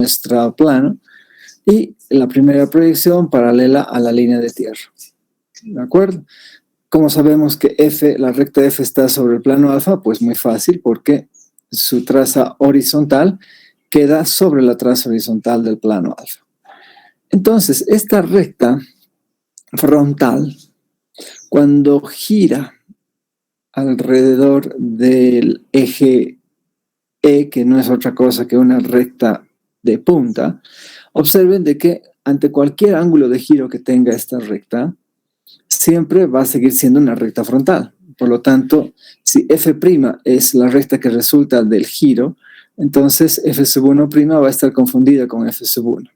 nuestro plano, y la primera proyección paralela a la línea de tierra. ¿De acuerdo? ¿Cómo sabemos que la recta F está sobre el plano alfa? Pues muy fácil, porque su traza horizontal queda sobre la traza horizontal del plano alfa. Entonces, esta recta frontal, cuando gira alrededor del eje E, que no es otra cosa que una recta de punta, observen de que ante cualquier ángulo de giro que tenga esta recta, siempre va a seguir siendo una recta frontal. Por lo tanto, si F' es la recta que resulta del giro, entonces F1' va a estar confundida con F1.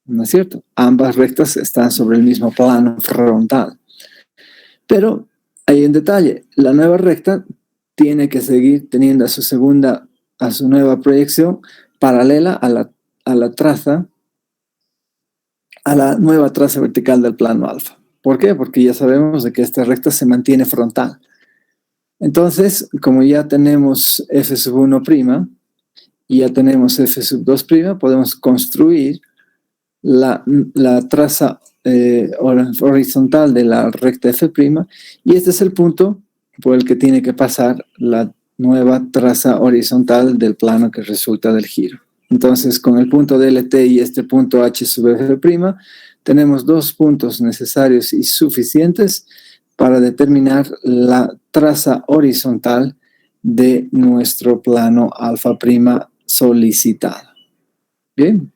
¿No es cierto? Ambas rectas están sobre el mismo plano frontal. Pero hay un detalle. La nueva recta tiene que seguir teniendo a su nueva proyección paralela a la nueva traza vertical del plano alfa. ¿Por qué? Porque ya sabemos de que esta recta se mantiene frontal. Entonces, como ya tenemos F1' y ya tenemos F2', podemos construir la traza horizontal de la recta F', y este es el punto por el que tiene que pasar la nueva traza horizontal del plano que resulta del giro. Entonces, con el punto DLT y este punto H sub F', tenemos dos puntos necesarios y suficientes para determinar la traza horizontal de nuestro plano alfa' solicitado. Bien.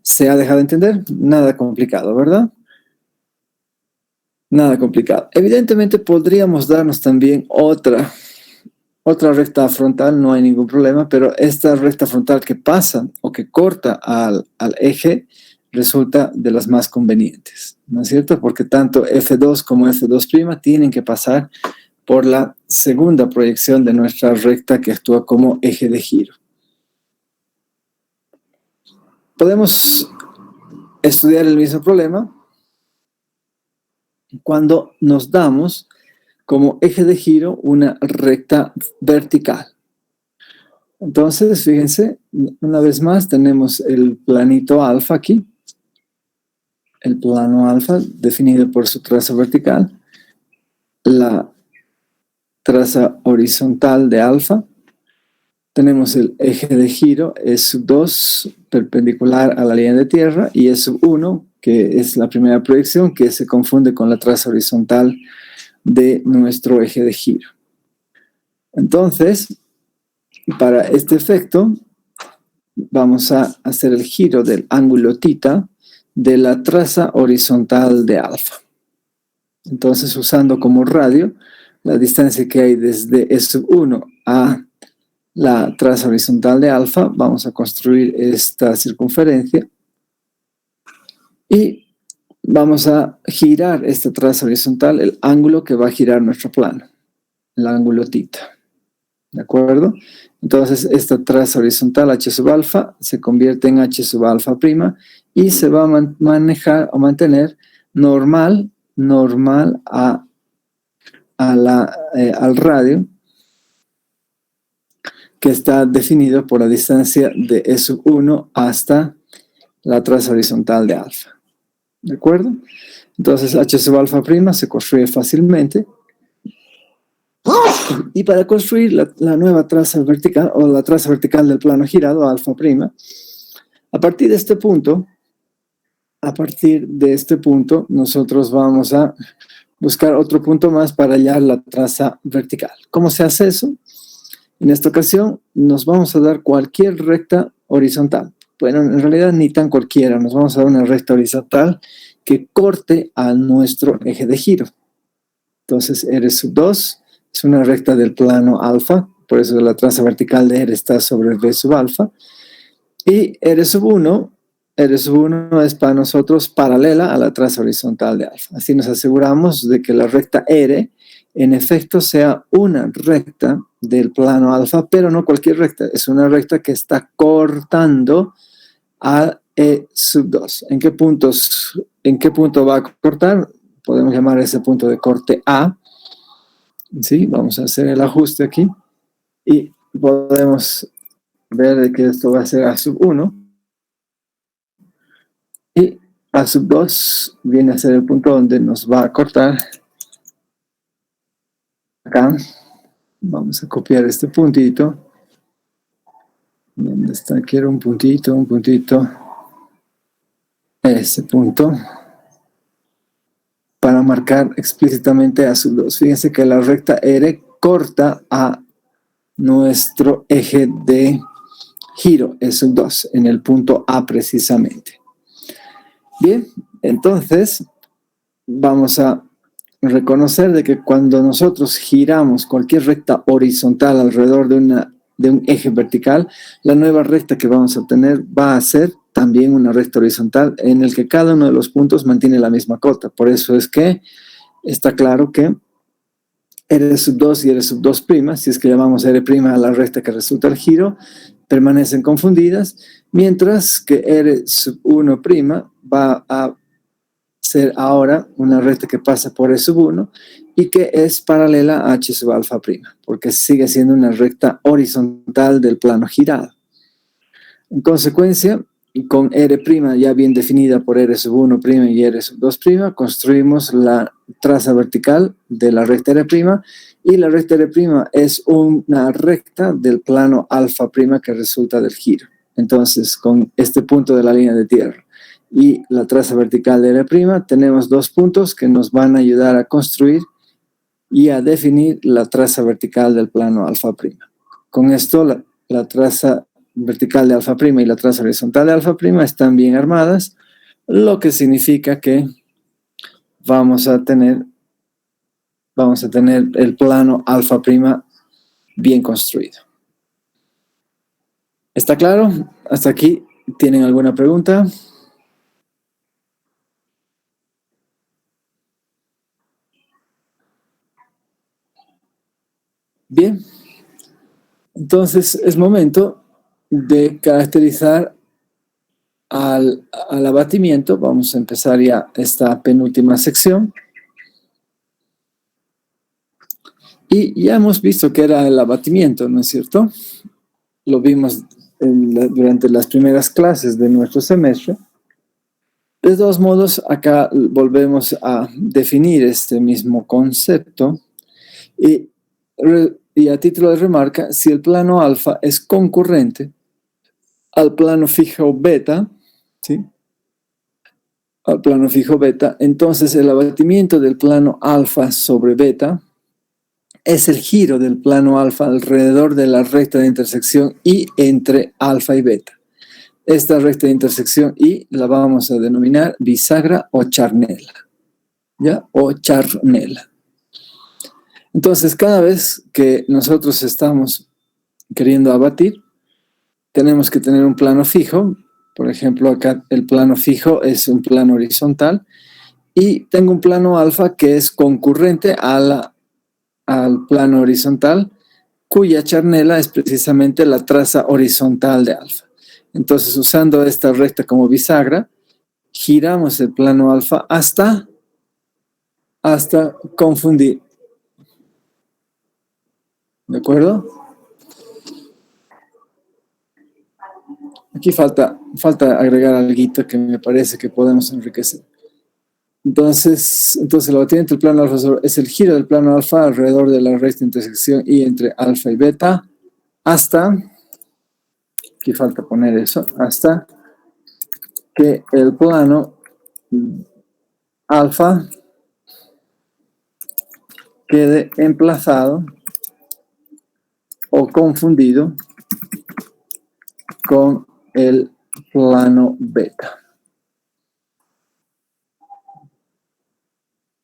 ¿Se ha dejado entender? Nada complicado, ¿verdad? Nada complicado. Evidentemente podríamos darnos también otra recta frontal, no hay ningún problema, pero esta recta frontal que pasa o que corta al eje resulta de las más convenientes, ¿no es cierto? Porque tanto F2 como F2' tienen que pasar por la segunda proyección de nuestra recta que actúa como eje de giro. Podemos estudiar el mismo problema cuando nos damos como eje de giro una recta vertical. Entonces, fíjense, una vez más tenemos el planito alfa aquí, el plano alfa definido por su traza vertical, la traza horizontal de alfa, tenemos el eje de giro E2 perpendicular a la línea de tierra y E1, que es la primera proyección que se confunde con la traza horizontal de nuestro eje de giro. Entonces, para este efecto, vamos a hacer el giro del ángulo θ de la traza horizontal de alfa. Entonces, usando como radio la distancia que hay desde E1 a la traza horizontal de alfa, vamos a construir esta circunferencia y vamos a girar esta traza horizontal, el ángulo que va a girar nuestro plano, el ángulo θ. ¿De acuerdo? Entonces, esta traza horizontal H sub alfa se convierte en H sub alfa' y se va a manejar o mantener normal al radio, que está definido por la distancia de E1 hasta la traza horizontal de alfa. ¿De acuerdo? Entonces, H sub alfa' se construye fácilmente. Y para construir la nueva traza vertical, o la traza vertical del plano girado, alfa', a partir de este punto, nosotros vamos a buscar otro punto más para hallar la traza vertical. ¿Cómo se hace eso? En esta ocasión nos vamos a dar cualquier recta horizontal. Bueno, en realidad ni tan cualquiera, nos vamos a dar una recta horizontal que corte a nuestro eje de giro. Entonces, R2 es una recta del plano alfa, por eso la traza vertical de R está sobre V sub alfa. Y R1 es para nosotros paralela a la traza horizontal de alfa. Así nos aseguramos de que la recta R en efecto sea una recta del plano alfa, pero no cualquier recta, es una recta que está cortando a E2. ¿En qué punto va a cortar? Podemos llamar ese punto de corte A. ¿Sí? Vamos a hacer el ajuste aquí y podemos ver que esto va a ser A sub 1. A sub 2 viene a ser el punto donde nos va a cortar. Acá vamos a copiar este puntito. ¿Dónde está? Quiero un puntito. Ese punto. Para marcar explícitamente a sub 2. Fíjense que la recta R corta a nuestro eje de giro, es sub 2, en el punto A precisamente. Bien, entonces vamos a reconocer de que cuando nosotros giramos cualquier recta horizontal alrededor de un eje vertical, la nueva recta que vamos a obtener va a ser también una recta horizontal en el que cada uno de los puntos mantiene la misma cota. Por eso es que está claro que R sub 2 y R sub 2', si es que llamamos R' a la recta que resulta el giro, permanecen confundidas, mientras que R sub 1' va a ser ahora una recta que pasa por E sub 1 y que es paralela a H sub alfa', porque sigue siendo una recta horizontal del plano girado. En consecuencia, con R' ya bien definida por R sub 1' y R sub 2', construimos la traza vertical de la recta R', y la recta R' es una recta del plano alfa' que resulta del giro. Entonces, con este punto de la línea de tierra y la traza vertical de R', tenemos dos puntos que nos van a ayudar a construir y a definir la traza vertical del plano alfa'. Con esto, la traza vertical de alfa' y la traza horizontal de alfa' están bien armadas, lo que significa que vamos a tener el plano alfa' bien construido. ¿Está claro? ¿Hasta aquí tienen alguna pregunta? Bien. Entonces es momento de caracterizar al abatimiento. Vamos a empezar ya esta penúltima sección. Y ya hemos visto qué era el abatimiento, ¿no es cierto? Lo vimos durante las primeras clases de nuestro semestre. De todos modos, acá volvemos a definir este mismo concepto y a título de remarca, si el plano alfa es concurrente al plano fijo beta, ¿sí? Al plano fijo beta, entonces el abatimiento del plano alfa sobre beta es el giro del plano alfa alrededor de la recta de intersección Y entre alfa y beta. Esta recta de intersección Y la vamos a denominar bisagra o charnela, ¿ya? O charnela. Entonces, cada vez que nosotros estamos queriendo abatir, tenemos que tener un plano fijo. Por ejemplo, acá el plano fijo es un plano horizontal y tengo un plano alfa que es concurrente al plano horizontal, cuya charnela es precisamente la traza horizontal de alfa. Entonces, usando esta recta como bisagra, giramos el plano alfa hasta confundir. ¿De acuerdo? Aquí falta agregar algo que me parece que podemos enriquecer. Entonces el abatimiento del plano alfa es el giro del plano alfa alrededor de la recta de intersección Y entre alfa y beta hasta, aquí falta poner eso, hasta que el plano alfa quede emplazado o confundido con el plano beta.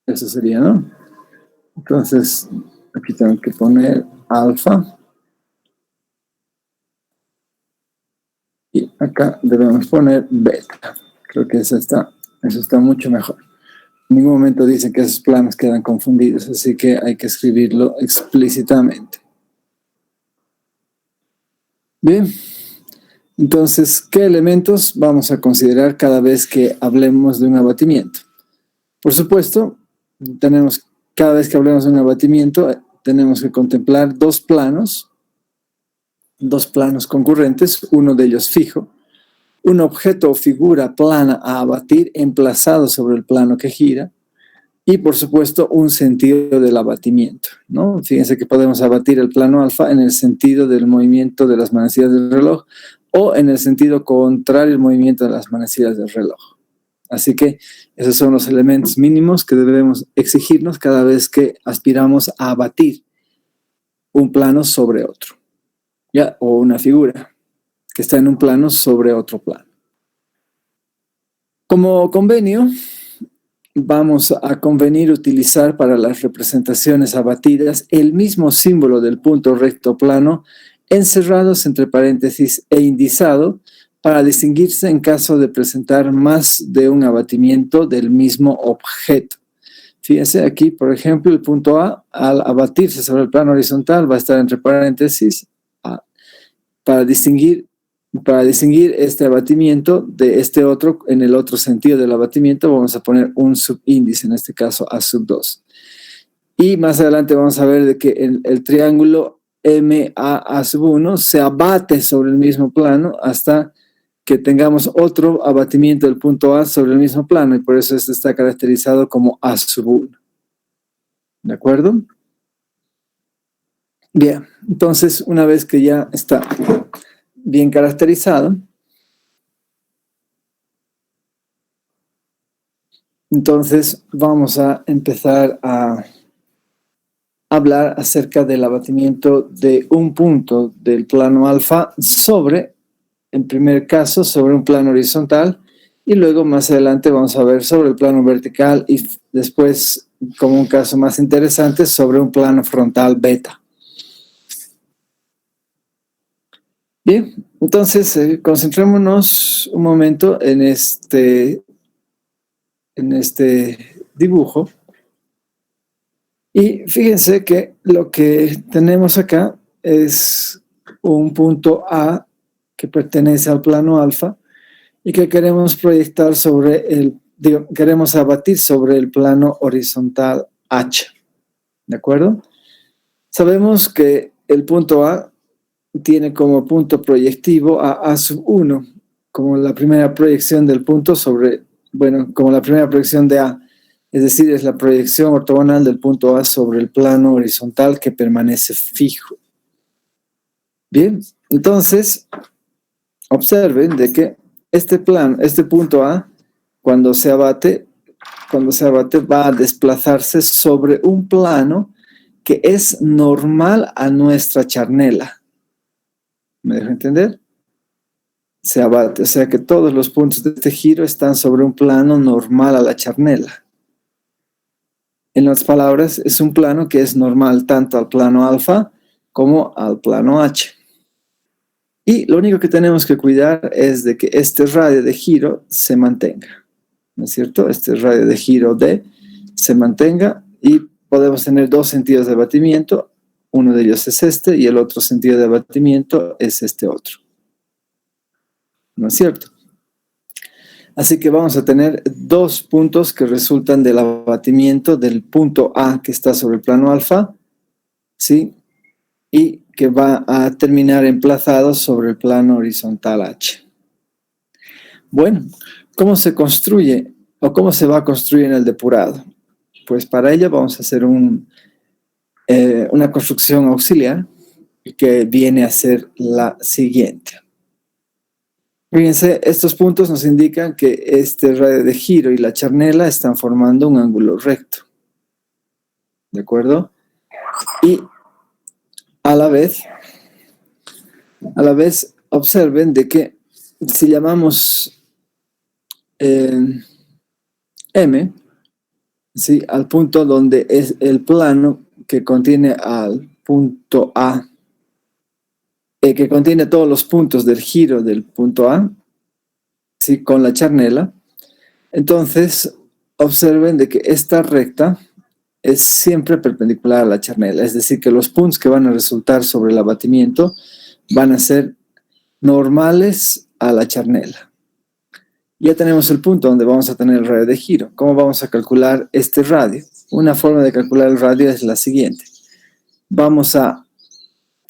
Eso sería, ¿no? Entonces, aquí tengo que poner alfa. Y acá debemos poner beta. Creo que eso está mucho mejor. En ningún momento dicen que esos planos quedan confundidos, así que hay que escribirlo explícitamente. Bien. Entonces, ¿qué elementos vamos a considerar cada vez que hablemos de un abatimiento? Por supuesto, cada vez que hablemos de un abatimiento, tenemos que contemplar dos planos concurrentes, uno de ellos fijo. un objeto o figura plana a abatir emplazado sobre el plano que gira, y por supuesto un sentido del abatimiento, ¿no? Fíjense que podemos abatir el plano alfa en el sentido del movimiento de las manecillas del reloj o en el sentido contrario al movimiento de las manecillas del reloj. Así que esos son los elementos mínimos que debemos exigirnos cada vez que aspiramos a abatir un plano sobre otro, ¿ya? O una figura que está en un plano sobre otro plano. Como convenio, vamos a convenir utilizar para las representaciones abatidas el mismo símbolo del punto recto plano encerrados entre paréntesis e indizado para distinguirse en caso de presentar más de un abatimiento del mismo objeto. Fíjense aquí, por ejemplo, el punto A, al abatirse sobre el plano horizontal, va a estar entre paréntesis A, para distinguir este abatimiento de este otro. En el otro sentido del abatimiento vamos a poner un subíndice, en este caso A sub 2. Y más adelante vamos a ver de que el triángulo MA sub 1 se abate sobre el mismo plano hasta que tengamos otro abatimiento del punto A sobre el mismo plano, y por eso este está caracterizado como A sub 1. ¿De acuerdo? Bien, entonces una vez que ya está bien caracterizado, entonces vamos a empezar a hablar acerca del abatimiento de un punto del plano alfa sobre, en primer caso, sobre un plano horizontal, y luego más adelante vamos a ver sobre el plano vertical y después, como un caso más interesante, sobre un plano frontal beta. Bien, entonces concentrémonos un momento en este dibujo. Y fíjense que lo que tenemos acá es un punto A que pertenece al plano alfa y que queremos proyectar queremos abatir sobre el plano horizontal H. ¿De acuerdo? Sabemos que el punto A tiene como punto proyectivo a A sub 1, como la primera proyección del punto como la primera proyección de A. Es decir, es la proyección ortogonal del punto A sobre el plano horizontal que permanece fijo. Bien, entonces, observen de que este punto A, cuando se abate, va a desplazarse sobre un plano que es normal a nuestra charnela. ¿Me dejo entender? Se abate, o sea que todos los puntos de este giro están sobre un plano normal a la charnela. En otras palabras, es un plano que es normal tanto al plano alfa como al plano H. Y lo único que tenemos que cuidar es de que este radio de giro se mantenga, ¿no es cierto? Este radio de giro D se mantenga, y podemos tener dos sentidos de abatimiento. Uno de ellos es este y el otro sentido de abatimiento es este otro, ¿no es cierto? Así que vamos a tener dos puntos que resultan del abatimiento del punto A que está sobre el plano alfa, ¿sí? Y que va a terminar emplazado sobre el plano horizontal H. Bueno, ¿cómo se construye o cómo se va a construir en el depurado? Pues para ello vamos a hacer una construcción auxiliar que viene a ser la siguiente. Fíjense, estos puntos nos indican que este radio de giro y la charnela están formando un ángulo recto. ¿De acuerdo? Y a la vez observen de que si llamamos M, ¿sí?, al punto donde es el plano que contiene al punto A, que contiene todos los puntos del giro del punto A, ¿sí?, con la charnela, entonces observen de que esta recta es siempre perpendicular a la charnela, es decir, que los puntos que van a resultar sobre el abatimiento van a ser normales a la charnela. Ya tenemos el punto donde vamos a tener el radio de giro. ¿Cómo vamos a calcular este radio? Una forma de calcular el radio es la siguiente. Vamos a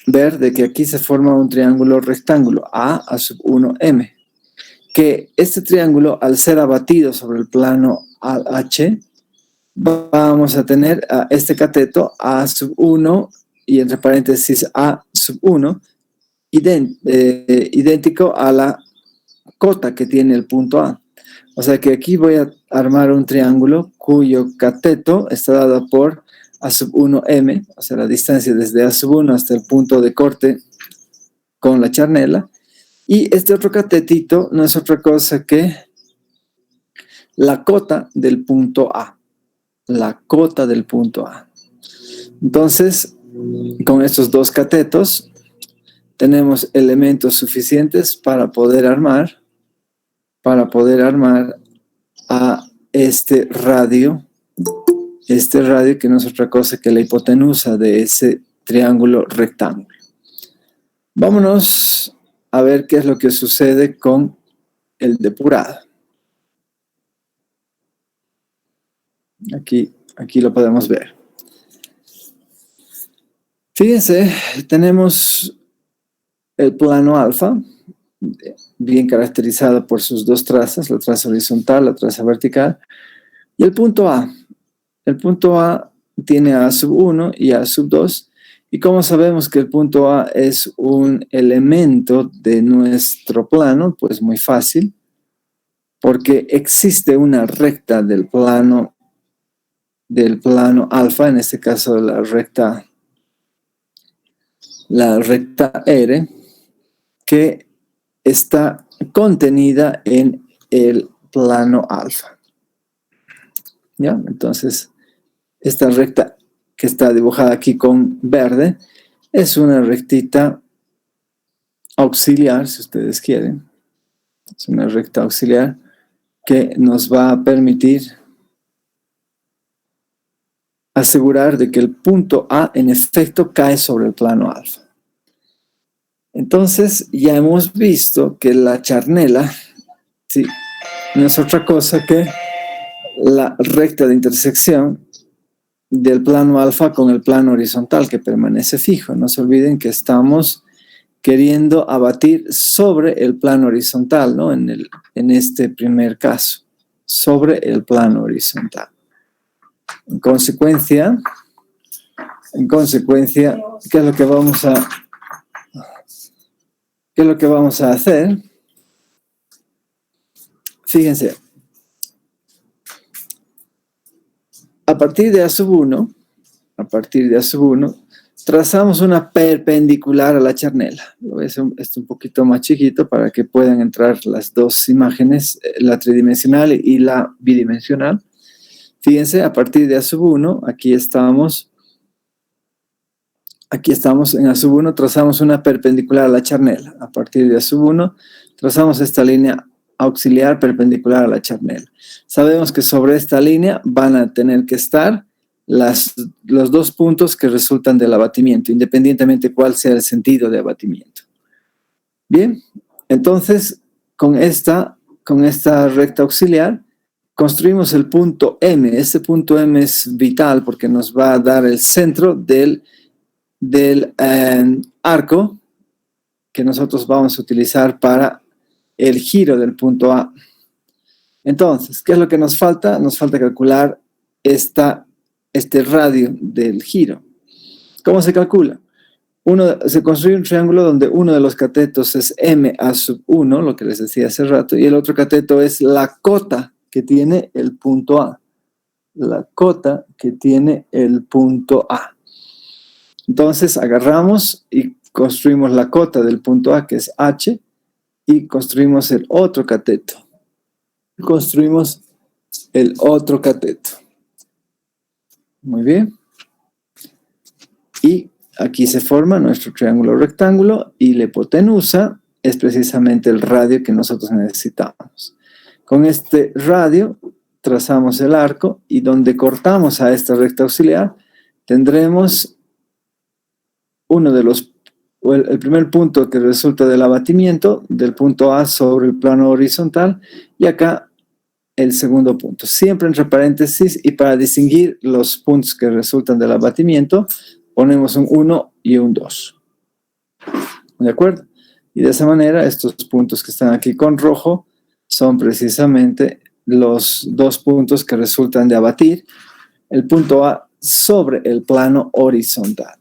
ver de que aquí se forma un triángulo rectángulo A sub 1M. que este triángulo, al ser abatido sobre el plano H, vamos a tener a este cateto A sub 1 y entre paréntesis A sub 1 idéntico a la cota que tiene el punto A. O sea que aquí voy a armar un triángulo cuyo cateto está dado por A sub 1M, o sea la distancia desde A sub 1 hasta el punto de corte con la charnela. Y este otro catetito no es otra cosa que la cota del punto A. La cota del punto A. Entonces, con estos dos catetos, tenemos elementos suficientes para poder armar a este radio que no es otra cosa que la hipotenusa de ese triángulo rectángulo. Vámonos a ver qué es lo que sucede con el depurado. Aquí lo podemos ver. Fíjense, tenemos el plano alfa, bien caracterizado por sus dos trazas, la traza horizontal, la traza vertical, y el punto A. El punto A tiene A sub 1 y A sub 2, y como sabemos que el punto A es un elemento de nuestro plano, pues muy fácil, porque existe una recta del plano alfa, en este caso la recta R, que está contenida en el plano alfa. ¿Ya? Entonces, esta recta que está dibujada aquí con verde es una rectita auxiliar, si ustedes quieren. Es una recta auxiliar que nos va a permitir asegurar de que el punto A en efecto cae sobre el plano alfa. Entonces ya hemos visto que la charnela, sí, no es otra cosa que la recta de intersección del plano alfa con el plano horizontal que permanece fijo. No se olviden que estamos queriendo abatir sobre el plano horizontal, ¿no? En este primer caso, sobre el plano horizontal. En consecuencia, ¿qué es lo que vamos a hacer? Fíjense, a partir de A sub 1, trazamos una perpendicular a la charnela. Lo voy a hacer esto un poquito más chiquito para que puedan entrar las dos imágenes, la tridimensional y la bidimensional. Fíjense, a partir de A sub 1, aquí estamos en A sub 1, trazamos una perpendicular a la charnela. A partir de A sub 1, trazamos esta línea auxiliar perpendicular a la charnela. Sabemos que sobre esta línea van a tener que estar los dos puntos que resultan del abatimiento, independientemente cuál sea el sentido de abatimiento. Bien, entonces, con esta recta auxiliar, construimos el punto M. Este punto M es vital porque nos va a dar el centro del arco que nosotros vamos a utilizar para el giro del punto A. Entonces, ¿qué es lo que nos falta? Nos falta calcular este radio del giro. ¿Cómo se calcula? Se construye un triángulo donde uno de los catetos es M A sub 1, lo que les decía hace rato, y el otro cateto es la cota que tiene el punto A. La cota que tiene el punto A. Entonces, agarramos y construimos la cota del punto A, que es H, y construimos el otro cateto. Muy bien. Y aquí se forma nuestro triángulo rectángulo y la hipotenusa es precisamente el radio que nosotros necesitamos. Con este radio trazamos el arco y donde cortamos a esta recta auxiliar tendremos el primer punto que resulta del abatimiento del punto A sobre el plano horizontal y acá el segundo punto, siempre entre paréntesis, y para distinguir los puntos que resultan del abatimiento ponemos un 1 y un 2. ¿De acuerdo? Y de esa manera estos puntos que están aquí con rojo son precisamente los dos puntos que resultan de abatir el punto A sobre el plano horizontal.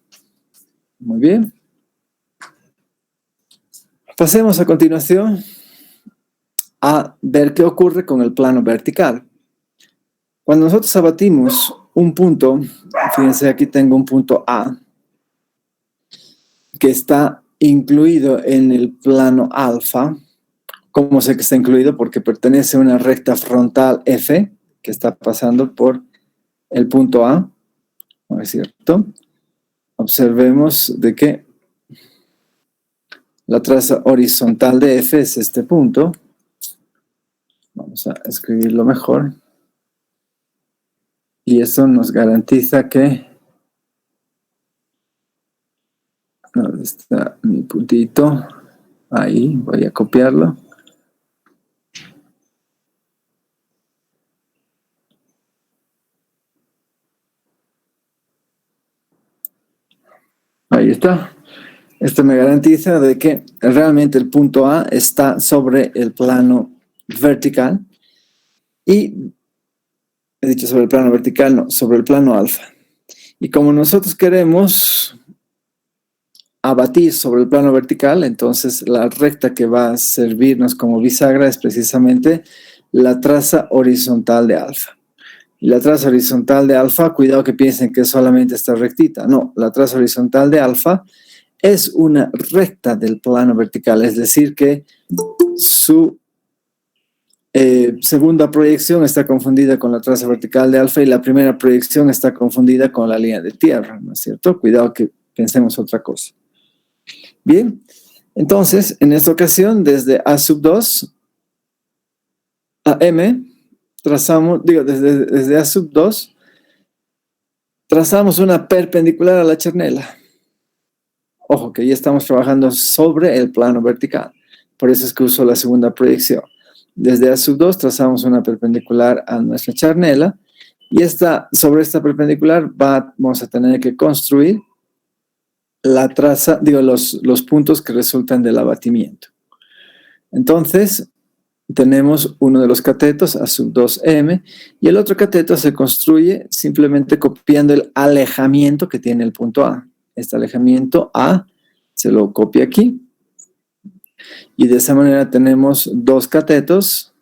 Muy bien. Pasemos a continuación a ver qué ocurre con el plano vertical. Cuando nosotros abatimos un punto, fíjense, aquí tengo un punto A que está incluido en el plano alfa. ¿Cómo sé que está incluido? Porque pertenece a una recta frontal F que está pasando por el punto A, ¿no es cierto? Observemos de que la traza horizontal de F es este punto. Vamos a escribirlo mejor. Y eso nos garantiza que... ¿Dónde está mi puntito? Ahí, voy a copiarlo. Ahí está. Esto me garantiza de que realmente el punto A está sobre el plano vertical. Y he dicho sobre el plano vertical, no, sobre el plano alfa. Y como nosotros queremos abatir sobre el plano vertical, entonces la recta que va a servirnos como bisagra es precisamente la traza horizontal de alfa. Y la traza horizontal de alfa, cuidado que piensen que es solamente esta rectita. No, la traza horizontal de alfa es una recta del plano vertical, es decir que su segunda proyección está confundida con la traza vertical de alfa y la primera proyección está confundida con la línea de tierra, ¿no es cierto? Cuidado que pensemos otra cosa. Bien, entonces, en esta ocasión, desde A sub 2 a M, trazamos, desde A sub 2, trazamos una perpendicular a la charnela. Ojo, que ya estamos trabajando sobre el plano vertical. Por eso es que uso la segunda proyección. Desde A sub 2 trazamos una perpendicular a nuestra charnela y sobre esta perpendicular vamos a tener que construir la traza, los puntos que resultan del abatimiento. Entonces, tenemos uno de los catetos, A sub 2M, y el otro cateto se construye simplemente copiando el alejamiento que tiene el punto A. Este alejamiento A se lo copia aquí. Y de esa manera tenemos dos catetos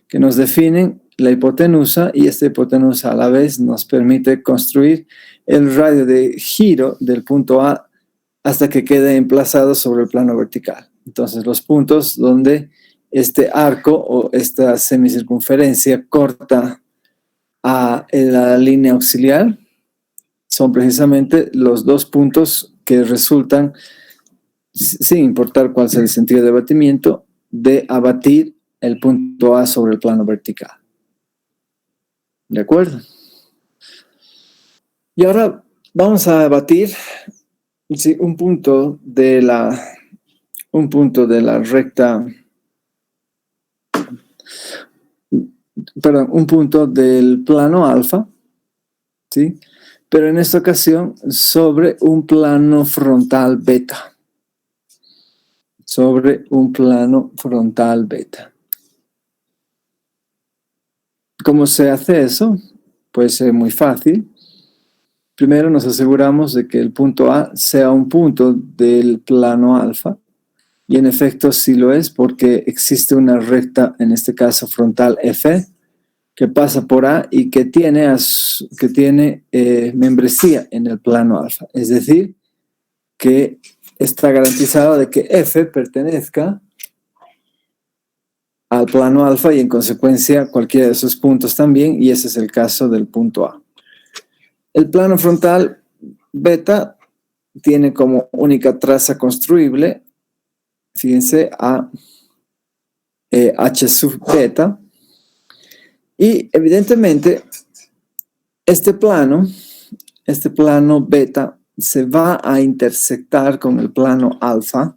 que nos definen la hipotenusa y esta hipotenusa a la vez nos permite construir el radio de giro del punto A hasta que quede emplazado sobre el plano vertical. Entonces los puntos donde este arco o esta semicircunferencia corta a la línea auxiliar son precisamente los dos puntos que resultan, sin importar cuál sea el sentido de abatimiento, de abatir el punto A sobre el plano vertical. ¿De acuerdo? Y ahora vamos a abatir un punto de la recta, perdón, un punto del plano alfa, ¿sí? Pero en esta ocasión sobre un plano frontal beta. Sobre un plano frontal beta. ¿Cómo se hace eso? Pues es muy fácil. Primero nos aseguramos de que el punto A sea un punto del plano alfa. Y en efecto sí lo es porque existe una recta, en este caso frontal F, que pasa por A y que tiene membresía en el plano alfa. Es decir, que está garantizado de que F pertenezca al plano alfa y en consecuencia cualquiera de esos puntos también, y ese es el caso del punto A. El plano frontal beta tiene como única traza construible, fíjense, a H sub beta, y evidentemente este plano beta se va a intersectar con el plano alfa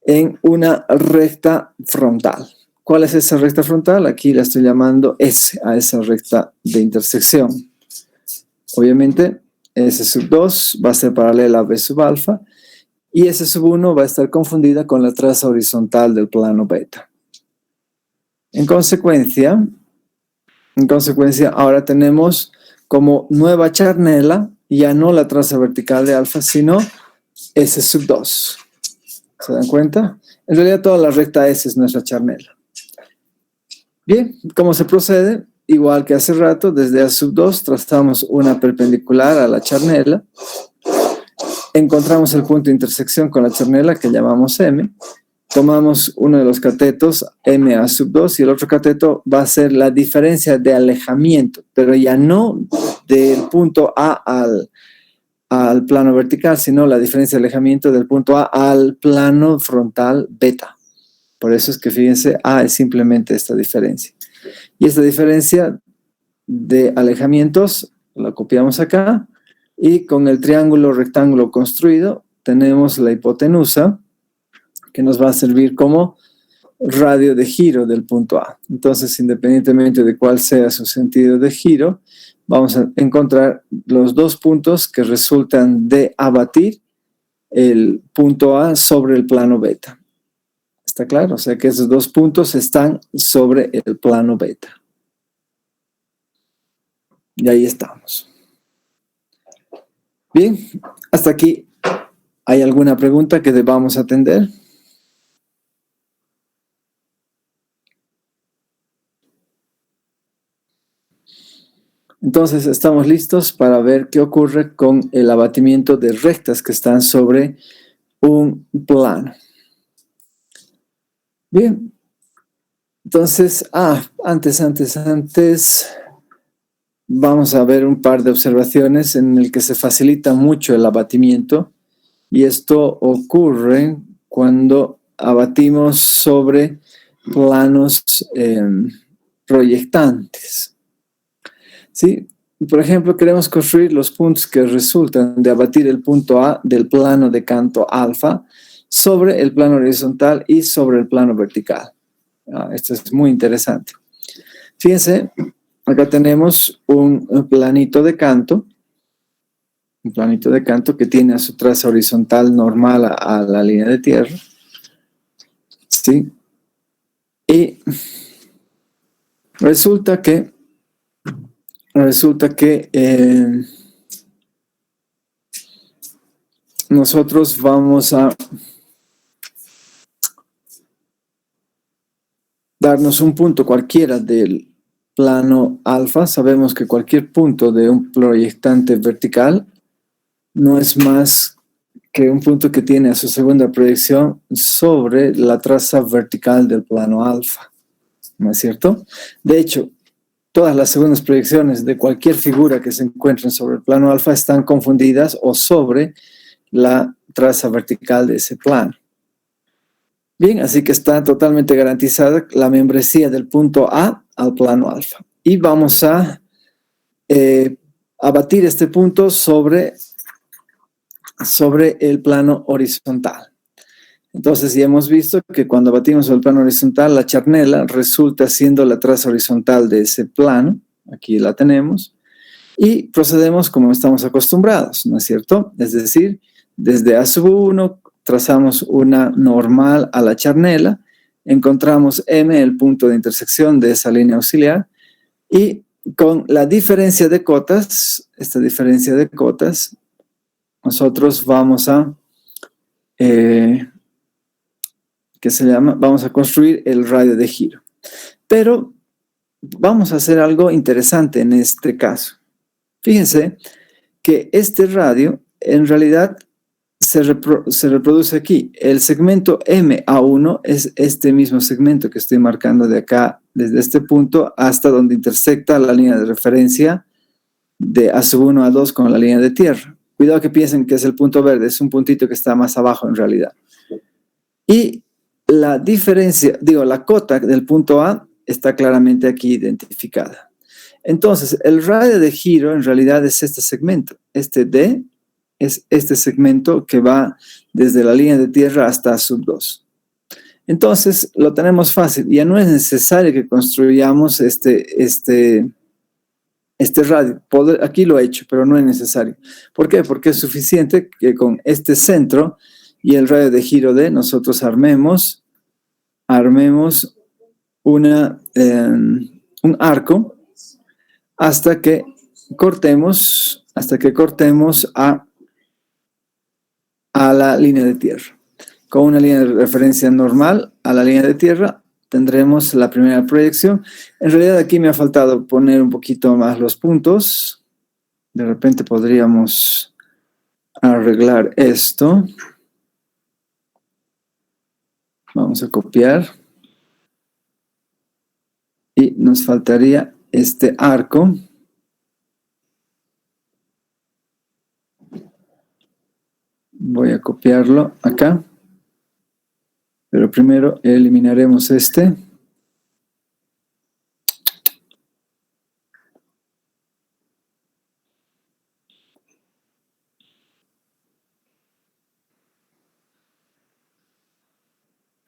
en una recta frontal. ¿Cuál es esa recta frontal? Aquí la estoy llamando S, a esa recta de intersección. Obviamente, S sub 2 va a ser paralela a B sub alfa y S sub 1 va a estar confundida con la traza horizontal del plano beta. En consecuencia, ahora tenemos como nueva charnela ya no la traza vertical de alfa, sino S sub 2. ¿Se dan cuenta? En realidad toda la recta S es nuestra charnela. Bien, ¿cómo se procede? Igual que hace rato, desde A sub 2 trazamos una perpendicular a la charnela. Encontramos el punto de intersección con la charnela que llamamos M. Tomamos uno de los catetos, M A sub 2, y el otro cateto va a ser la diferencia de alejamiento, pero ya no del punto A al plano vertical, sino la diferencia de alejamiento del punto A al plano frontal beta. Por eso es que fíjense, A es simplemente esta diferencia. Y esta diferencia de alejamientos la copiamos acá, y con el triángulo rectángulo construido tenemos la hipotenusa, que nos va a servir como radio de giro del punto A. Entonces, independientemente de cuál sea su sentido de giro, vamos a encontrar los dos puntos que resultan de abatir el punto A sobre el plano beta. ¿Está claro? O sea que esos dos puntos están sobre el plano beta. Y ahí estamos. Bien, hasta aquí. ¿Hay alguna pregunta que debamos atender? Entonces estamos listos para ver qué ocurre con el abatimiento de rectas que están sobre un plano. Bien, entonces, antes, vamos a ver un par de observaciones en el que se facilita mucho el abatimiento, y esto ocurre cuando abatimos sobre planos proyectantes. ¿Sí? Por ejemplo, queremos construir los puntos que resultan de abatir el punto A del plano de canto alfa sobre el plano horizontal y sobre el plano vertical. Esto es muy interesante. Fíjense, acá tenemos un planito de canto que tiene a su traza horizontal normal a la línea de tierra. ¿Sí? Y resulta que nosotros vamos a darnos un punto cualquiera del plano alfa. Sabemos que cualquier punto de un proyectante vertical no es más que un punto que tiene a su segunda proyección sobre la traza vertical del plano alfa. ¿No es cierto? De hecho, todas las segundas proyecciones de cualquier figura que se encuentren sobre el plano alfa están confundidas o sobre la traza vertical de ese plano. Bien, así que está totalmente garantizada la membresía del punto A al plano alfa. Y vamos a abatir este punto sobre el plano horizontal. Entonces ya hemos visto que cuando abatimos el plano horizontal, la charnela resulta siendo la traza horizontal de ese plano. Aquí la tenemos. Y procedemos como estamos acostumbrados, ¿no es cierto? Es decir, desde A sub 1 trazamos una normal a la charnela, encontramos M, el punto de intersección de esa línea auxiliar, y con la diferencia de cotas, esta diferencia de cotas, nosotros vamos a vamos a construir el radio de giro. Pero vamos a hacer algo interesante en este caso. Fíjense que este radio en realidad se reproduce aquí. El segmento MA1 es este mismo segmento que estoy marcando de acá, desde este punto hasta donde intersecta la línea de referencia de A sub 1 a 2 con la línea de tierra. Cuidado que piensen que es el punto verde, es un puntito que está más abajo en realidad. Y la diferencia, la cota del punto A está claramente aquí identificada. Entonces, el radio de giro en realidad es este segmento. Este D es este segmento que va desde la línea de tierra hasta A sub 2. Entonces, lo tenemos fácil. Ya no es necesario que construyamos este radio. Aquí lo he hecho, pero no es necesario. ¿Por qué? Porque es suficiente que con este centro y el radio de giro D nosotros armemos una un arco hasta que cortemos a la línea de tierra. Con una línea de referencia normal a la línea de tierra tendremos la primera proyección. En realidad aquí me ha faltado poner un poquito más los puntos. De repente podríamos arreglar esto. Vamos a copiar. Y nos faltaría este arco. Voy a copiarlo acá. Pero primero eliminaremos este.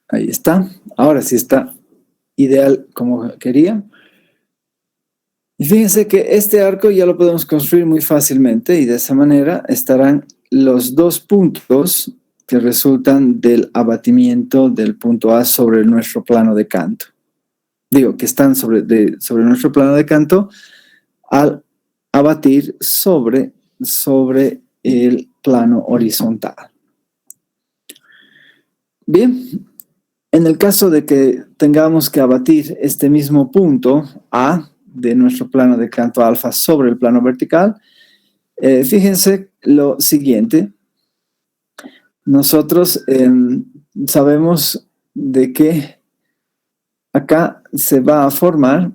Ahí está. Ahora sí está ideal como quería. Y fíjense que este arco ya lo podemos construir muy fácilmente y de esa manera estarán los dos puntos que resultan del abatimiento del punto A sobre nuestro plano de canto. Digo, que están sobre nuestro plano de canto al abatir sobre el plano horizontal. Bien, en el caso de que tengamos que abatir este mismo punto A de nuestro plano de canto alfa sobre el plano vertical, fíjense lo siguiente. Nosotros sabemos de que acá se va a formar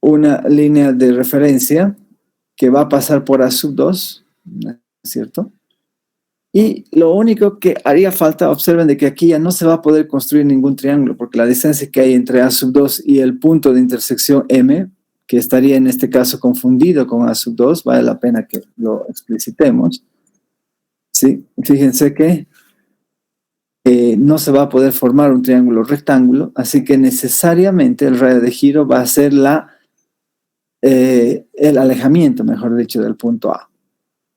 una línea de referencia que va a pasar por A sub 2, ¿no es cierto? Y lo único que haría falta, observen de que aquí ya no se va a poder construir ningún triángulo, porque la distancia que hay entre A sub 2 y el punto de intersección M, que estaría en este caso confundido con A sub 2, vale la pena que lo explicitemos. ¿Sí? Fíjense que no se va a poder formar un triángulo rectángulo, así que necesariamente el radio de giro va a ser el alejamiento, mejor dicho, del punto A.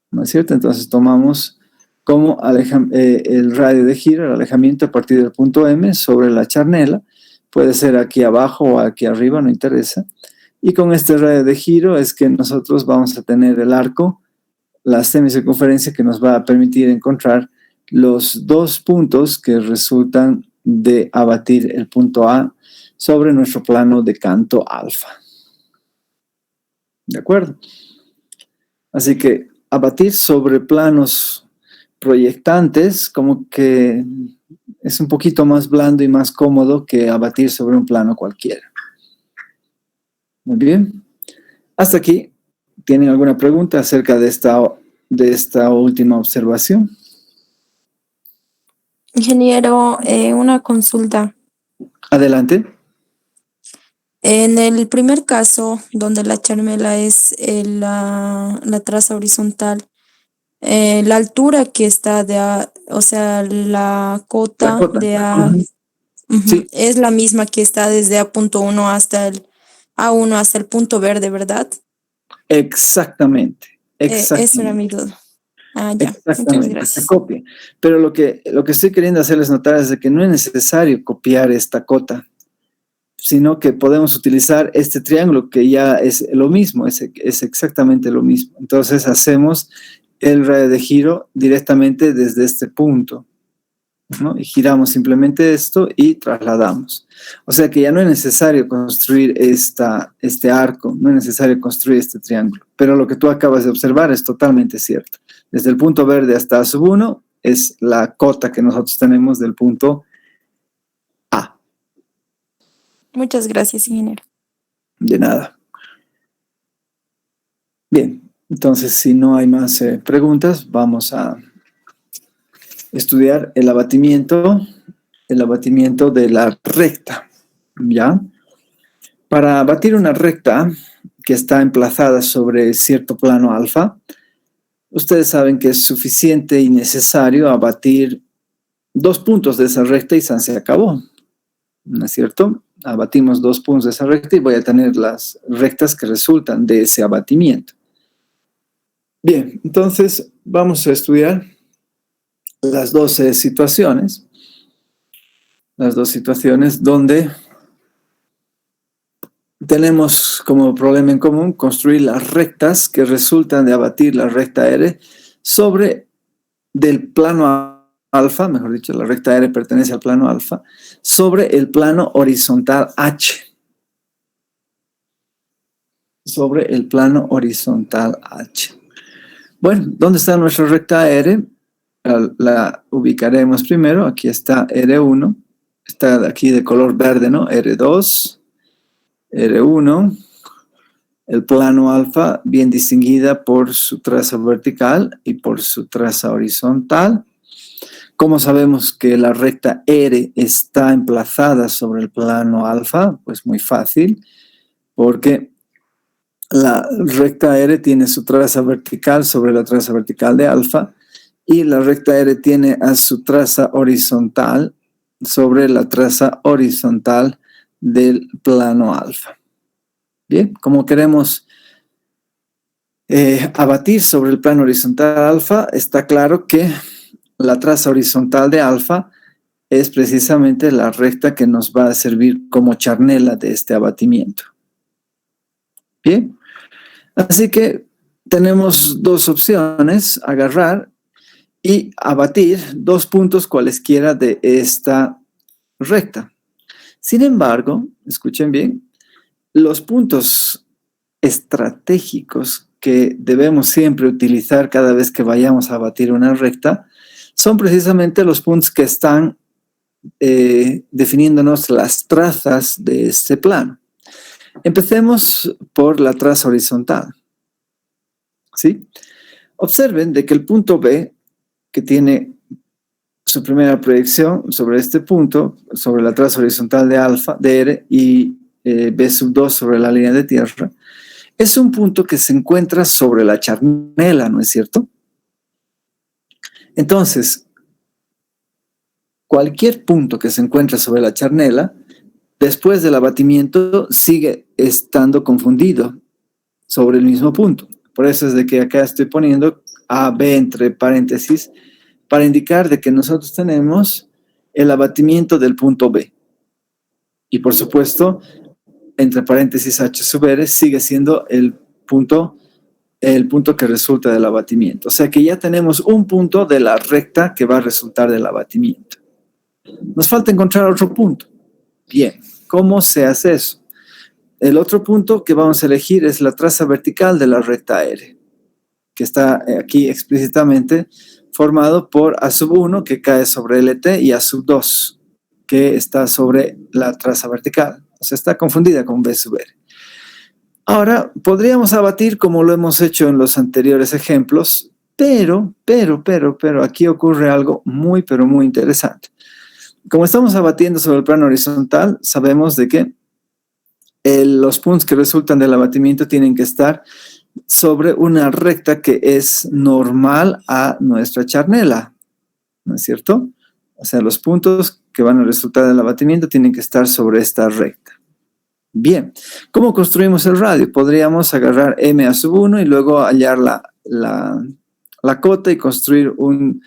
¿No es cierto? Entonces tomamos como el radio de giro, el alejamiento a partir del punto M sobre la charnela. Puede ser aquí abajo o aquí arriba, no interesa. Y con este radio de giro es que nosotros vamos a tener el arco, la semicircunferencia que nos va a permitir encontrar los dos puntos que resultan de abatir el punto A sobre nuestro plano de canto alfa. ¿De acuerdo? Así que abatir sobre planos proyectantes como que es un poquito más blando y más cómodo que abatir sobre un plano cualquiera. Muy bien. Hasta aquí. ¿Tienen alguna pregunta acerca de esta última observación? Ingeniero, una consulta. Adelante. En el primer caso, donde la charmela es la traza horizontal, la altura que está o sea, la cota La cota. de A, Sí, es la misma que está desde A.1 hasta el A1 hasta el punto verde, ¿verdad? exactamente. Eso era Exactamente. mi duda. Ah, ya. Muchas Exactamente, se gracias. copia. Pero lo que estoy queriendo hacerles notar es de que no es necesario copiar esta cota, sino que podemos utilizar este triángulo que ya es lo mismo, es exactamente lo mismo. Entonces hacemos el radio de giro directamente desde este punto, ¿no? Y giramos simplemente esto y trasladamos. O sea que ya no es necesario construir este arco, no es necesario construir este triángulo. Pero lo que tú acabas de observar es totalmente cierto. Desde el punto verde hasta sub 1 es la cota que nosotros tenemos del punto A. Muchas gracias, ingeniero. De nada. Bien, entonces si no hay más preguntas, vamos a estudiar el abatimiento de la recta, ¿ya? Para abatir una recta que está emplazada sobre cierto plano alfa, ustedes saben que es suficiente y necesario abatir dos puntos de esa recta y se acabó, ¿no es cierto? Abatimos dos puntos de esa recta y voy a tener las rectas que resultan de ese abatimiento. Bien, entonces vamos a estudiar las dos situaciones donde tenemos como problema en común construir las rectas que resultan de abatir la recta R sobre del plano alfa, mejor dicho, la recta R pertenece al plano alfa, sobre el plano horizontal H. Sobre el plano horizontal H. Bueno, ¿dónde está nuestra recta R? La ubicaremos primero. Aquí está R1. Está aquí de color verde, ¿no? R2, R1. El plano alfa bien distinguida por su traza vertical y por su traza horizontal. ¿Cómo sabemos que la recta R está emplazada sobre el plano alfa? Pues muy fácil, porque la recta R tiene su traza vertical sobre la traza vertical de alfa y la recta R tiene a su traza horizontal sobre la traza horizontal del plano alfa. Bien, como queremos abatir sobre el plano horizontal alfa, está claro que la traza horizontal de alfa es precisamente la recta que nos va a servir como charnela de este abatimiento. Bien, así que tenemos dos opciones: agarrar y abatir dos puntos cualesquiera de esta recta. Sin embargo, escuchen bien, los puntos estratégicos que debemos siempre utilizar cada vez que vayamos a abatir una recta son precisamente los puntos que están definiéndonos las trazas de este plano. Empecemos por la traza horizontal. ¿Sí? Observen de que el punto B, que tiene su primera proyección sobre este punto, sobre la traza horizontal de alfa, de R, y B2 sobre la línea de tierra, es un punto que se encuentra sobre la charnela, ¿no es cierto? Entonces, cualquier punto que se encuentra sobre la charnela, después del abatimiento, sigue estando confundido sobre el mismo punto. Por eso es de que acá estoy poniendo A, B entre paréntesis, para indicar de que nosotros tenemos el abatimiento del punto B. Y por supuesto, entre paréntesis H sub R sigue siendo el punto que resulta del abatimiento. O sea que ya tenemos un punto de la recta que va a resultar del abatimiento. Nos falta encontrar otro punto. Bien, ¿cómo se hace eso? El otro punto que vamos a elegir es la traza vertical de la recta R, que está aquí explícitamente formado por A sub 1, que cae sobre LT, y A sub 2, que está sobre la traza vertical. O sea, está confundida con B sub R. Ahora, podríamos abatir como lo hemos hecho en los anteriores ejemplos, pero aquí ocurre algo muy, pero muy interesante. Como estamos abatiendo sobre el plano horizontal, sabemos de que los puntos que resultan del abatimiento tienen que estar sobre una recta que es normal a nuestra charnela, ¿no es cierto? O sea, los puntos que van a resultar del abatimiento tienen que estar sobre esta recta. Bien, ¿cómo construimos el radio? Podríamos agarrar M a sub 1 y luego hallar la cota y construir un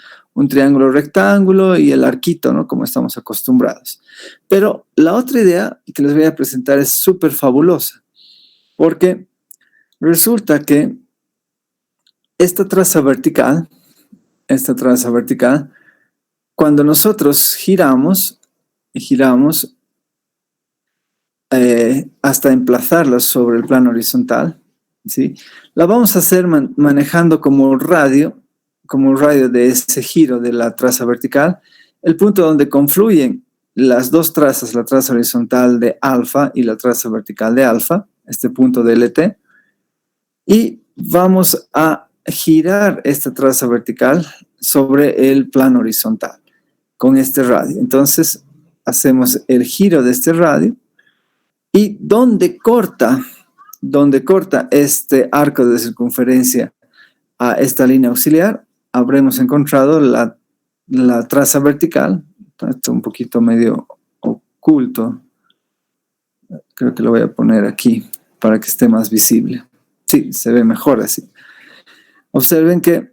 triángulo rectángulo y el arquito, ¿no? Como estamos acostumbrados. Pero la otra idea que les voy a presentar es súper fabulosa, porque resulta que esta traza vertical, cuando nosotros giramos hasta emplazarla sobre el plano horizontal, ¿sí? La vamos a hacer manejando como radio de ese giro de la traza vertical, el punto donde confluyen las dos trazas, la traza horizontal de alfa y la traza vertical de alfa, este punto de LT, y vamos a girar esta traza vertical sobre el plano horizontal con este radio. Entonces, hacemos el giro de este radio y donde corta este arco de circunferencia a esta línea auxiliar, habremos encontrado la traza vertical. Está un poquito medio oculto. Creo que lo voy a poner aquí para que esté más visible. Sí, se ve mejor así. Observen que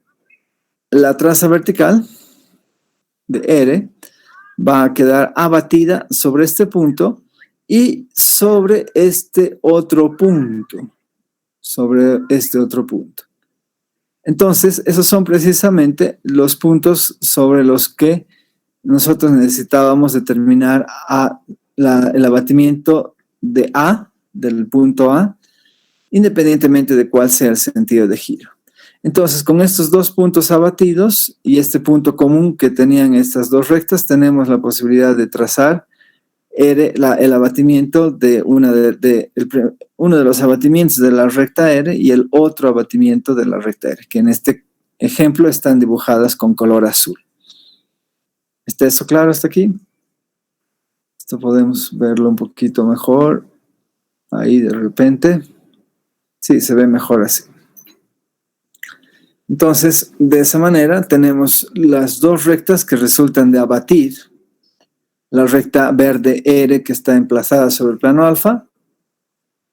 la traza vertical de R va a quedar abatida sobre este punto y sobre este otro punto. Entonces, esos son precisamente los puntos sobre los que nosotros necesitábamos determinar el abatimiento de A, del punto A, independientemente de cuál sea el sentido de giro. Entonces, con estos dos puntos abatidos y este punto común que tenían estas dos rectas, tenemos la posibilidad de trazar el abatimiento de uno de los abatimientos de la recta R y el otro abatimiento de la recta R, que en este ejemplo están dibujadas con color azul. ¿Está eso claro hasta aquí? Esto podemos verlo un poquito mejor. Ahí de repente. Sí, se ve mejor así. Entonces, de esa manera tenemos las dos rectas que resultan de abatir. La recta verde R que está emplazada sobre el plano alfa,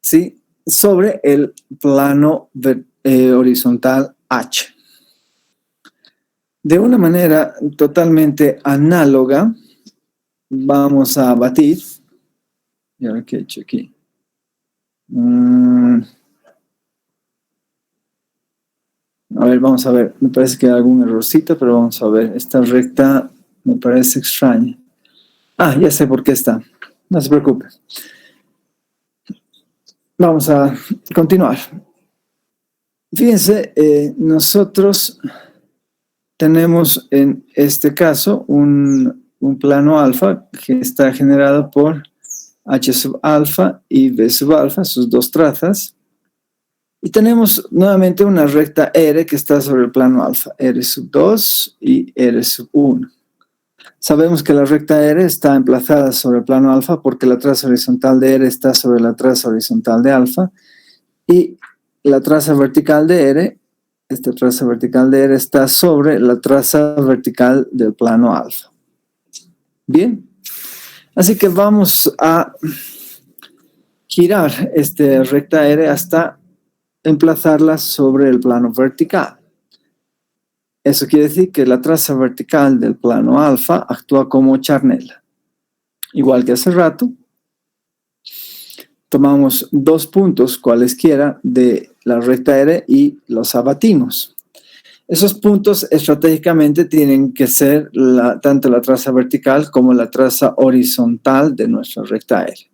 ¿sí? Sobre el plano horizontal H. De una manera totalmente análoga, vamos a abatir. ¿Y ahora qué he hecho aquí? A ver, vamos a ver. Me parece que hay algún errorcito, pero vamos a ver. Esta recta me parece extraña. Ya sé por qué está. No se preocupe. Vamos a continuar. Fíjense, nosotros tenemos en este caso un plano alfa que está generado por H sub alfa y B sub alfa, sus dos trazas. Y tenemos nuevamente una recta R que está sobre el plano alfa, R sub 2 y R sub 1. Sabemos que la recta R está emplazada sobre el plano alfa porque la traza horizontal de R está sobre la traza horizontal de alfa y la traza vertical de R, esta traza vertical de R está sobre la traza vertical del plano alfa. Bien, así que vamos a girar esta recta R hasta emplazarla sobre el plano vertical. Eso quiere decir que la traza vertical del plano alfa actúa como charnela. Igual que hace rato, tomamos dos puntos cualesquiera de la recta R y los abatimos. Esos puntos estratégicamente tienen que ser tanto la traza vertical como la traza horizontal de nuestra recta R.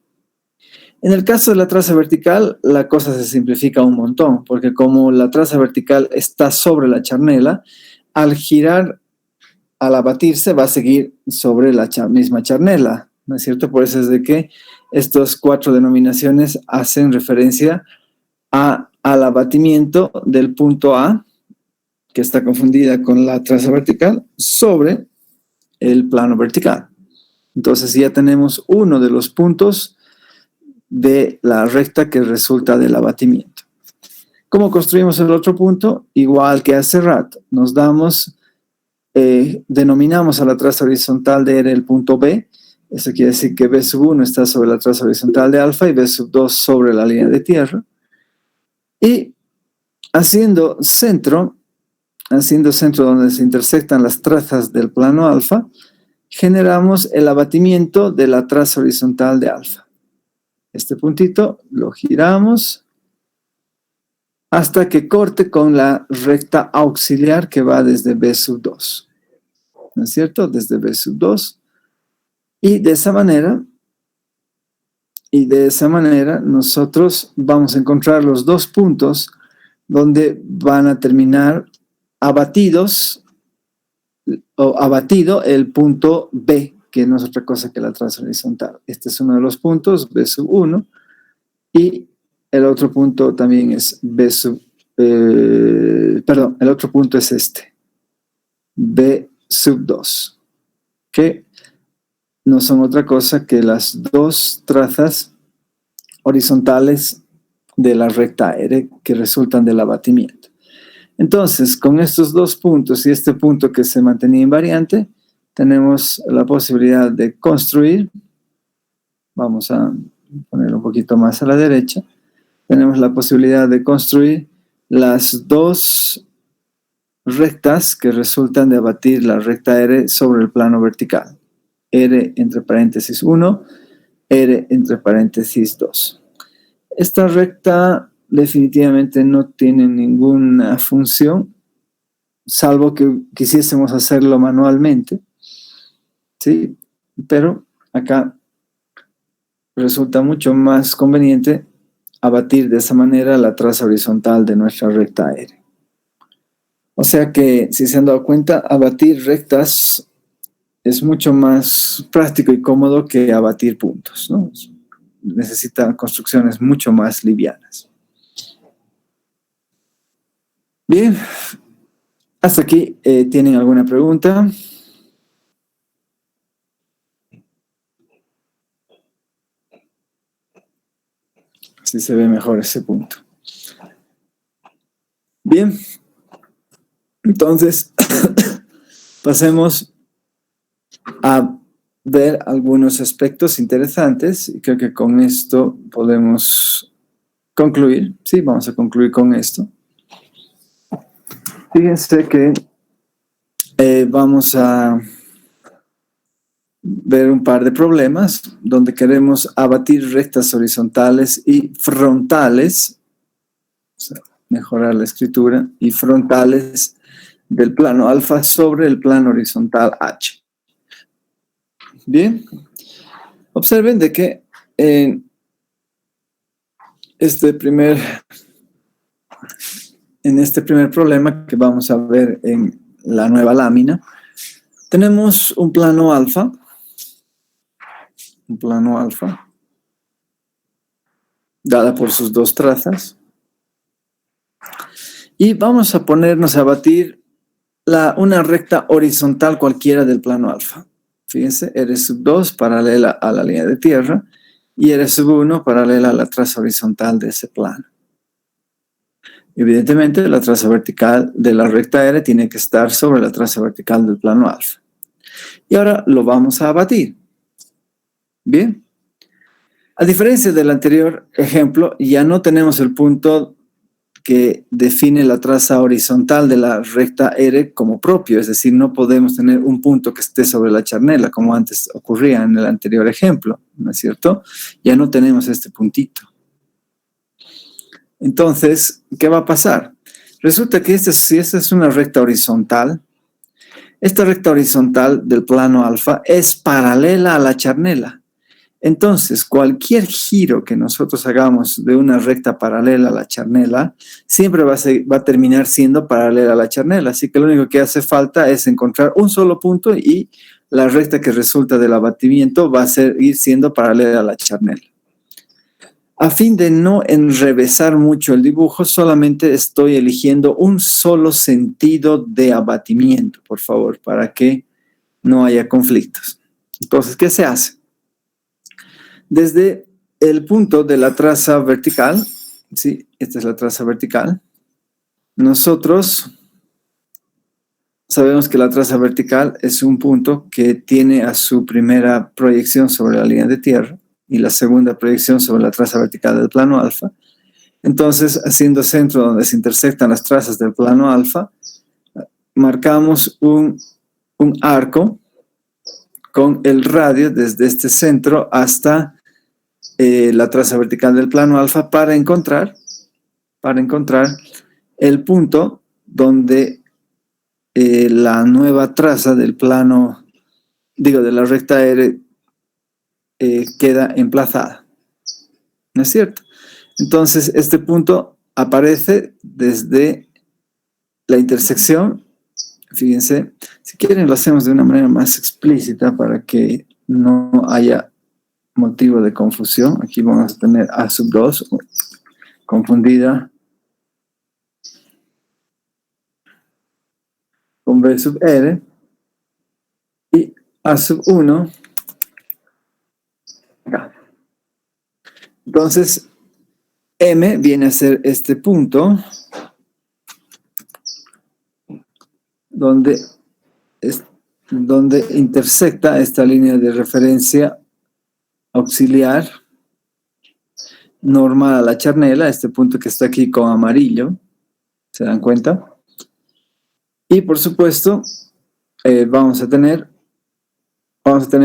En el caso de la traza vertical, la cosa se simplifica un montón, porque como la traza vertical está sobre la charnela, al girar, al abatirse, va a seguir sobre la misma charnela, ¿no es cierto? Por eso es de que estas cuatro denominaciones hacen referencia al abatimiento del punto A, que está confundida con la traza vertical, sobre el plano vertical. Entonces ya tenemos uno de los puntos de la recta que resulta del abatimiento. ¿Cómo construimos el otro punto? Igual que hace rato, nos damos, denominamos a la traza horizontal de R el punto B. Eso quiere decir que B sub 1 está sobre la traza horizontal de alfa y B sub 2 sobre la línea de tierra. Y haciendo centro donde se intersectan las trazas del plano alfa, generamos el abatimiento de la traza horizontal de alfa. Este puntito lo giramos hasta que corte con la recta auxiliar que va desde B sub 2. ¿No es cierto? Desde B sub 2. Y de esa manera nosotros vamos a encontrar los dos puntos donde van a terminar abatidos o abatido el punto B, que no es otra cosa que la traza horizontal. Este es uno de los puntos, B sub 1, y el otro punto también es el otro punto es este, B sub 2, que no son otra cosa que las dos trazas horizontales de la recta R que resultan del abatimiento. Entonces, con estos dos puntos y este punto que se mantenía invariante, tenemos la posibilidad de construir, vamos a ponerlo un poquito más a la derecha, tenemos la posibilidad de construir las dos rectas que resultan de abatir la recta R sobre el plano vertical. R entre paréntesis 1, R entre paréntesis 2. Esta recta definitivamente no tiene ninguna función, salvo que quisiésemos hacerlo manualmente, ¿sí? Pero acá resulta mucho más conveniente abatir de esa manera la traza horizontal de nuestra recta R. O sea que, si se han dado cuenta, abatir rectas es mucho más práctico y cómodo que abatir puntos, ¿no? Necesitan construcciones mucho más livianas. Bien, hasta aquí, ¿tienen alguna pregunta? Así se ve mejor ese punto. Bien, entonces pasemos a ver algunos aspectos interesantes y creo que con esto podemos concluir. Sí, vamos a concluir con esto. Fíjense que vamos a ver un par de problemas donde queremos abatir rectas horizontales y frontales, o sea, mejorar la escritura, y frontales del plano alfa sobre el plano horizontal H. Bien, observen de que en este primer problema que vamos a ver en la nueva lámina, tenemos un plano alfa, dada por sus dos trazas, y vamos a ponernos a batir una recta horizontal cualquiera del plano alfa. Fíjense, R2 paralela a la línea de tierra y R1 paralela a la traza horizontal de ese plano. Evidentemente, la traza vertical de la recta R tiene que estar sobre la traza vertical del plano alfa. Y ahora lo vamos a abatir. Bien. A diferencia del anterior ejemplo, ya no tenemos el punto que define la traza horizontal de la recta R como propio, es decir, no podemos tener un punto que esté sobre la charnela, como antes ocurría en el anterior ejemplo, ¿no es cierto? Ya no tenemos este puntito. Entonces, ¿qué va a pasar? Resulta que si esta es una recta horizontal, esta recta horizontal del plano alfa es paralela a la charnela. Entonces, cualquier giro que nosotros hagamos de una recta paralela a la charnela, siempre va a terminar siendo paralela a la charnela. Así que lo único que hace falta es encontrar un solo punto y la recta que resulta del abatimiento va a seguir siendo paralela a la charnela. A fin de no enrevesar mucho el dibujo, solamente estoy eligiendo un solo sentido de abatimiento, por favor, para que no haya conflictos. Entonces, ¿qué se hace? Desde el punto de la traza vertical, ¿sí? Esta es la traza vertical, nosotros sabemos que la traza vertical es un punto que tiene a su primera proyección sobre la línea de tierra y la segunda proyección sobre la traza vertical del plano alfa. Entonces, haciendo centro donde se intersectan las trazas del plano alfa, marcamos un arco con el radio desde este centro hasta la traza vertical del plano alfa para encontrar el punto donde la nueva traza del plano, de la recta R queda emplazada. ¿No es cierto? Entonces, este punto aparece desde la intersección. Fíjense, si quieren lo hacemos de una manera más explícita para que no haya motivo de confusión. Aquí vamos a tener A2 confundida con B sub R y A1 acá. Entonces, M viene a ser este punto donde intersecta esta línea de referencia auxiliar normal a la charnela, este punto que está aquí con amarillo, ¿se dan cuenta? Y por supuesto, vamos a tener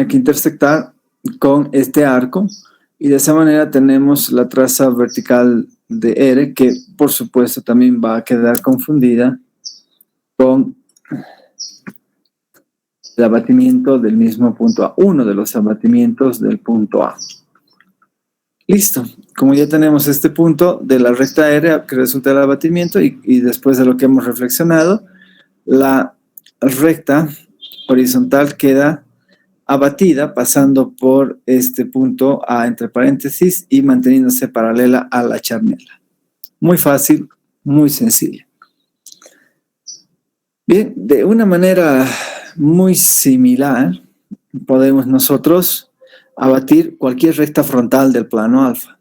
que intersectar con este arco, y de esa manera tenemos la traza vertical de R, que por supuesto también va a quedar confundida con el abatimiento del mismo punto A, uno de los abatimientos del punto A. Listo, como ya tenemos este punto de la recta R que resulta del abatimiento, y después de lo que hemos reflexionado, la recta horizontal queda abatida pasando por este punto A entre paréntesis y manteniéndose paralela a la charnela. Muy fácil, muy sencilla. Bien, de una manera muy similar podemos nosotros abatir cualquier recta frontal del plano alfa.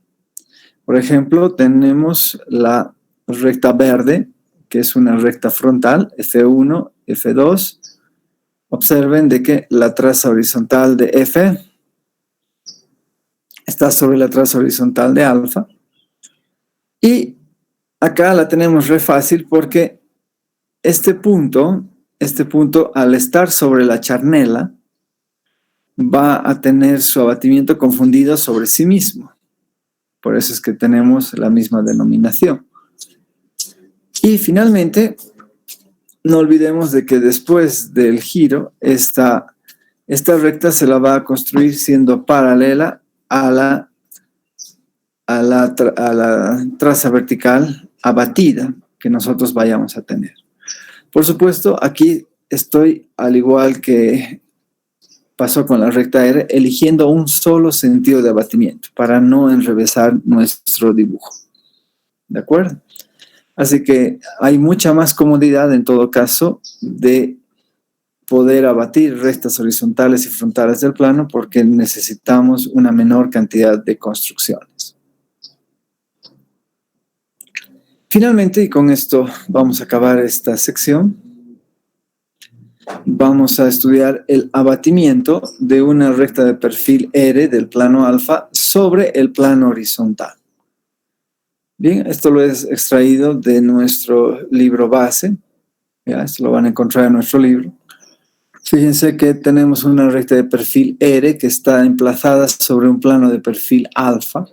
Por ejemplo, tenemos la recta verde, que es una recta frontal, F1, F2. Observen de que la traza horizontal de F está sobre la traza horizontal de alfa. Y acá la tenemos re fácil porque este punto al estar sobre la charnela va a tener su abatimiento confundido sobre sí mismo. Por eso es que tenemos la misma denominación. Y finalmente, no olvidemos de que después del giro, esta recta se la va a construir siendo paralela a la traza vertical abatida que nosotros vayamos a tener. Por supuesto, aquí estoy, al igual que pasó con la recta R, eligiendo un solo sentido de abatimiento para no enrevesar nuestro dibujo. ¿De acuerdo? Así que hay mucha más comodidad en todo caso de poder abatir rectas horizontales y frontales del plano porque necesitamos una menor cantidad de construcciones. Finalmente, y con esto vamos a acabar esta sección, vamos a estudiar el abatimiento de una recta de perfil R del plano alfa sobre el plano horizontal. Bien, esto lo he extraído de nuestro libro base. Ya, esto lo van a encontrar en nuestro libro. Fíjense que tenemos una recta de perfil R que está emplazada sobre un plano de perfil alfa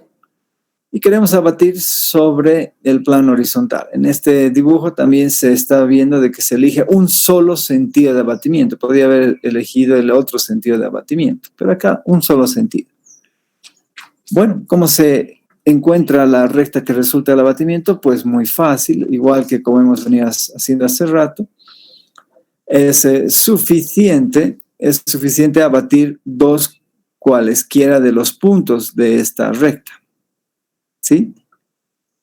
y queremos abatir sobre el plano horizontal. En este dibujo también se está viendo de que se elige un solo sentido de abatimiento. Podría haber elegido el otro sentido de abatimiento, pero acá un solo sentido. Bueno, ¿cómo se encuentra la recta que resulta del abatimiento? Pues muy fácil, igual que como hemos venido haciendo hace rato. Es suficiente abatir dos cualesquiera de los puntos de esta recta. ¿Sí?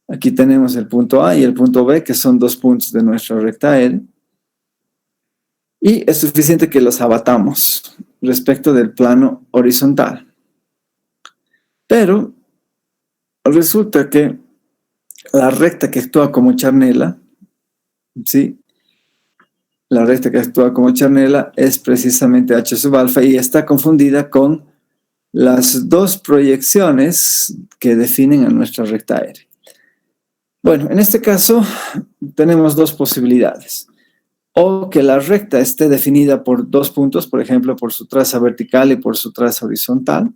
Aquí tenemos el punto A y el punto B, que son dos puntos de nuestra recta R. Y es suficiente que los abatamos respecto del plano horizontal. Pero resulta que la recta que actúa como charnela, ¿sí? La recta que actúa como charnela es precisamente H sub alfa y está confundida con las dos proyecciones que definen a nuestra recta R. Bueno, en este caso tenemos dos posibilidades. O que la recta esté definida por dos puntos, por ejemplo, por su traza vertical y por su traza horizontal.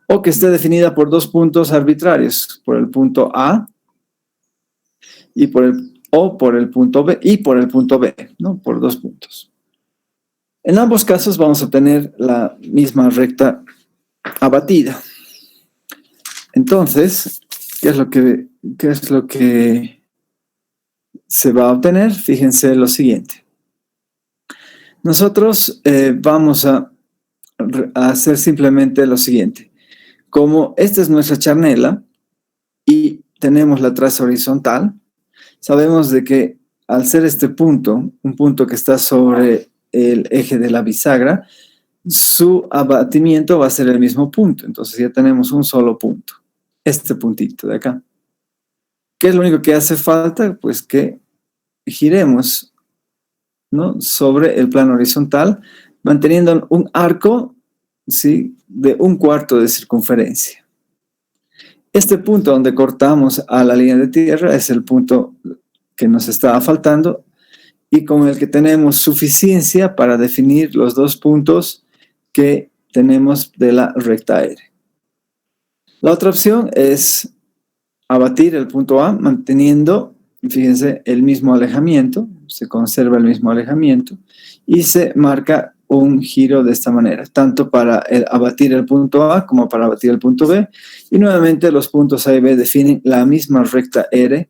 O que esté definida por dos puntos arbitrarios, por el punto A y por el punto B y por el punto B, ¿no? Por dos puntos. En ambos casos vamos a tener la misma recta abatida. Entonces, ¿qué es lo que se va a obtener? Fíjense lo siguiente. Nosotros vamos a hacer simplemente lo siguiente. Como esta es nuestra charnela y tenemos la traza horizontal, sabemos de que al ser este punto, un punto que está sobre el eje de la bisagra, su abatimiento va a ser el mismo punto. Entonces ya tenemos un solo punto, este puntito de acá. ¿Qué es lo único que hace falta? Pues que giremos, ¿no?, sobre el plano horizontal, manteniendo un arco, ¿sí?, de 1/4 de circunferencia. Este punto donde cortamos a la línea de tierra es el punto que nos estaba faltando y con el que tenemos suficiencia para definir los dos puntos que tenemos de la recta R. La otra opción es abatir el punto A manteniendo, fíjense, el mismo alejamiento, se conserva el mismo alejamiento y se marca un giro de esta manera, tanto para abatir el punto A como para abatir el punto B. Y nuevamente los puntos A y B definen la misma recta R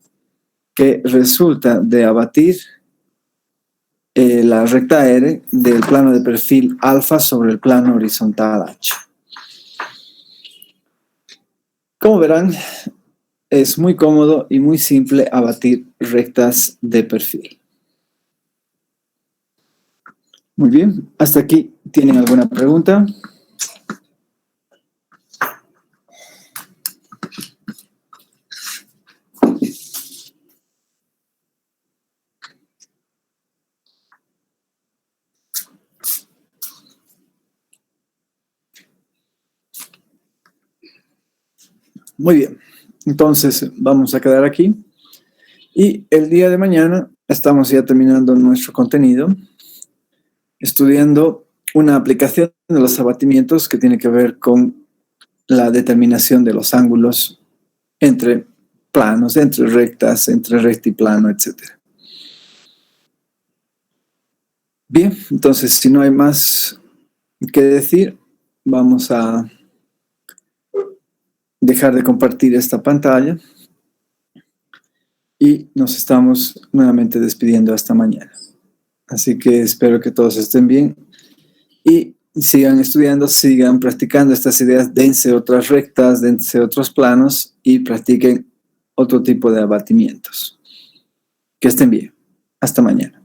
que resulta de abatir la recta R del plano de perfil alfa sobre el plano horizontal H. Como verán, es muy cómodo y muy simple abatir rectas de perfil. Muy bien, hasta aquí. ¿Tienen alguna pregunta? Muy bien, entonces vamos a quedar aquí. Y el día de mañana estamos ya terminando nuestro contenido, estudiando una aplicación de los abatimientos que tiene que ver con la determinación de los ángulos entre planos, entre rectas, entre recta y plano, etc. Bien, entonces si no hay más que decir, vamos a dejar de compartir esta pantalla y nos estamos nuevamente despidiendo hasta mañana. Así que espero que todos estén bien y sigan estudiando, sigan practicando estas ideas, dense otras rectas, dense otros planos y practiquen otro tipo de abatimientos. Que estén bien. Hasta mañana.